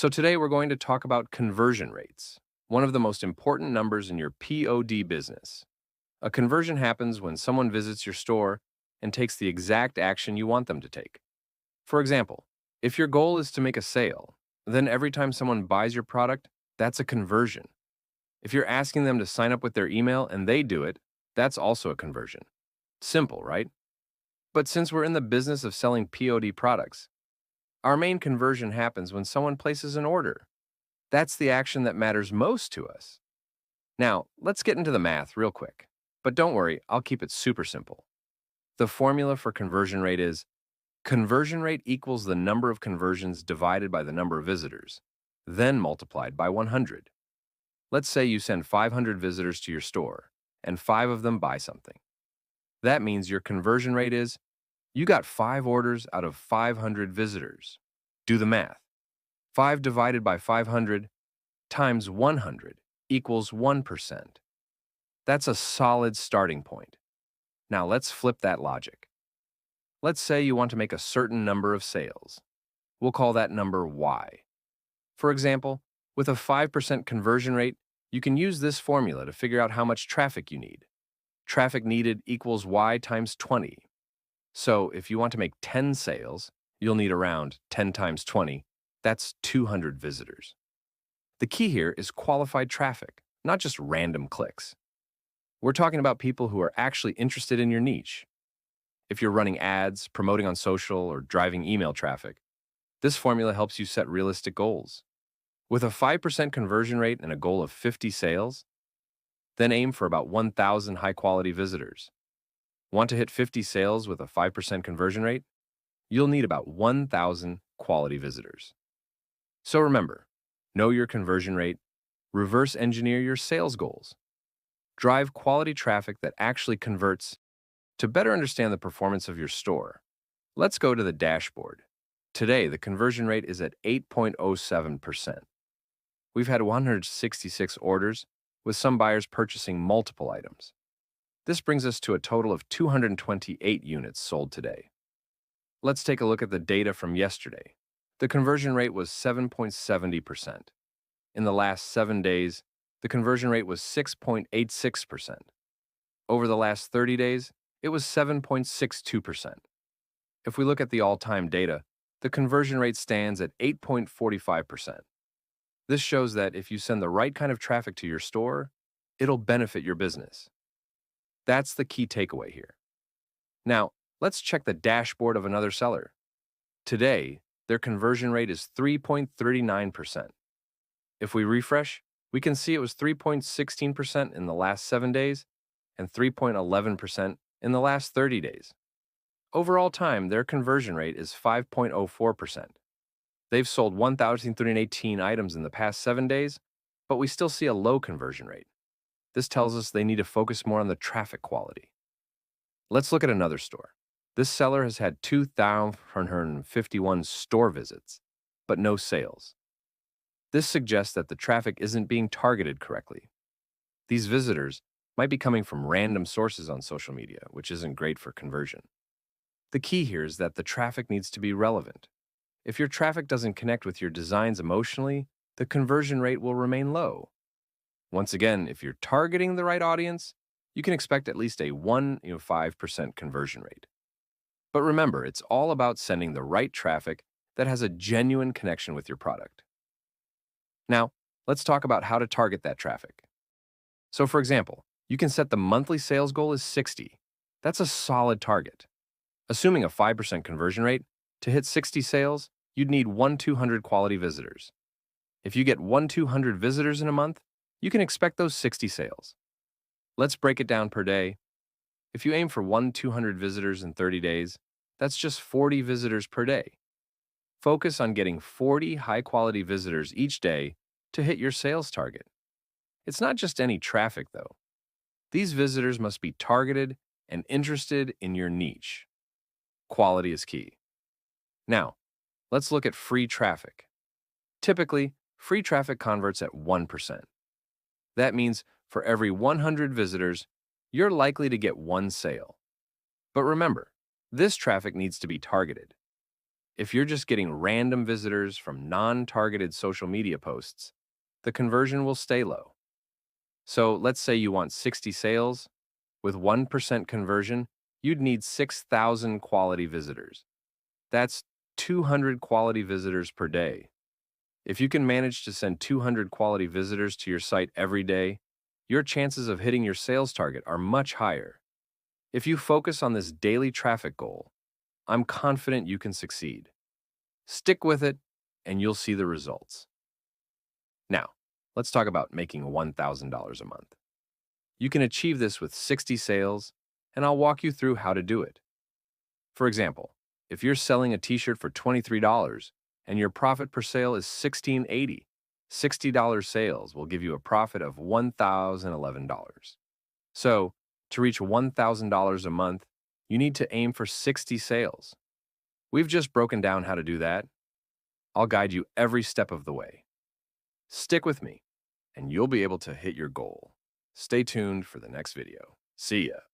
So today we're going to talk about conversion rates, one of the most important numbers in your POD business. A conversion happens when someone visits your store and takes the exact action you want them to take. For example, if your goal is to make a sale, then every time someone buys your product, that's a conversion. If you're asking them to sign up with their email and they do it, that's also a conversion. Simple, right? But since we're in the business of selling POD products, our main conversion happens when someone places an order. That's the action that matters most to us. Now, let's get into the math real quick. But don't worry, I'll keep it super simple. The formula for conversion rate is conversion rate equals the number of conversions divided by the number of visitors, then multiplied by 100. Let's say you send 500 visitors to your store, and 5 of them buy something. That means your conversion rate is you got 5 orders out of 500 visitors. Do the math. 5 divided by 500 times 100 equals 1%. That's a solid starting point. Now let's flip that logic. Let's say you want to make a certain number of sales. We'll call that number Y. For example, with a 5% conversion rate, you can use this formula to figure out how much traffic you need. Traffic needed equals Y times 20. So if you want to make 10 sales, you'll need around 10 times 20. That's 200 visitors. The key here is qualified traffic, not just random clicks. We're talking about people who are actually interested in your niche. If you're running ads, promoting on social, or driving email traffic, this formula helps you set realistic goals. With a 5% conversion rate and a goal of 50 sales, then aim for about 1,000 high-quality visitors. Want to hit 50 sales with a 5% conversion rate? You'll need about 1,000 quality visitors. So remember, know your conversion rate, reverse engineer your sales goals, drive quality traffic that actually converts. To better understand the performance of your store, let's go to the dashboard. Today, the conversion rate is at 8.07%. We've had 166 orders, with some buyers purchasing multiple items. This brings us to a total of 228 units sold today. Let's take a look at the data from yesterday. The conversion rate was 7.70%. In the last 7 days, the conversion rate was 6.86%. Over the last 30 days, it was 7.62%. If we look at the all-time data, the conversion rate stands at 8.45%. This shows that if you send the right kind of traffic to your store, it'll benefit your business. That's the key takeaway here. Now, let's check the dashboard of another seller. Today, their conversion rate is 3.39%. If we refresh, we can see it was 3.16% in the last 7 days and 3.11% in the last 30 days. Overall time, their conversion rate is 5.04%. They've sold 1,318 items in the past 7 days, but we still see a low conversion rate. This tells us they need to focus more on the traffic quality. Let's look at another store. This seller has had 2,151 store visits, but no sales. This suggests that the traffic isn't being targeted correctly. These visitors might be coming from random sources on social media, which isn't great for conversion. The key here is that the traffic needs to be relevant. If your traffic doesn't connect with your designs emotionally, the conversion rate will remain low. Once again, if you're targeting the right audience, you can expect at least a 5% conversion rate. But remember, it's all about sending the right traffic that has a genuine connection with your product. Now, let's talk about how to target that traffic. So for example, you can set the monthly sales goal as 60. That's a solid target. Assuming a 5% conversion rate, to hit 60 sales, you'd need 1,200 quality visitors. If you get 1,200 visitors in a month, you can expect those 60 sales. Let's break it down per day. If you aim for 1,200 visitors in 30 days, that's just 40 visitors per day. Focus on getting 40 high-quality visitors each day to hit your sales target. It's not just any traffic, though. These visitors must be targeted and interested in your niche. Quality is key. Now, let's look at free traffic. Typically, free traffic converts at 1%. That means for every 100 visitors, you're likely to get 1 sale. But remember, this traffic needs to be targeted. If you're just getting random visitors from non-targeted social media posts, the conversion will stay low. So let's say you want 60 sales. With 1% conversion, you'd need 6,000 quality visitors. That's 200 quality visitors per day. If you can manage to send 200 quality visitors to your site every day, your chances of hitting your sales target are much higher. If you focus on this daily traffic goal, I'm confident you can succeed. Stick with it, and you'll see the results. Now, let's talk about making $1,000 a month. You can achieve this with 60 sales, and I'll walk you through how to do it. For example, if you're selling a t-shirt for $23 and your profit per sale is $16.80, $60 sales will give you a profit of $1,011. So, to reach $1,000 a month, you need to aim for 60 sales. We've just broken down how to do that. I'll guide you every step of the way. Stick with me, and you'll be able to hit your goal. Stay tuned for the next video. See ya.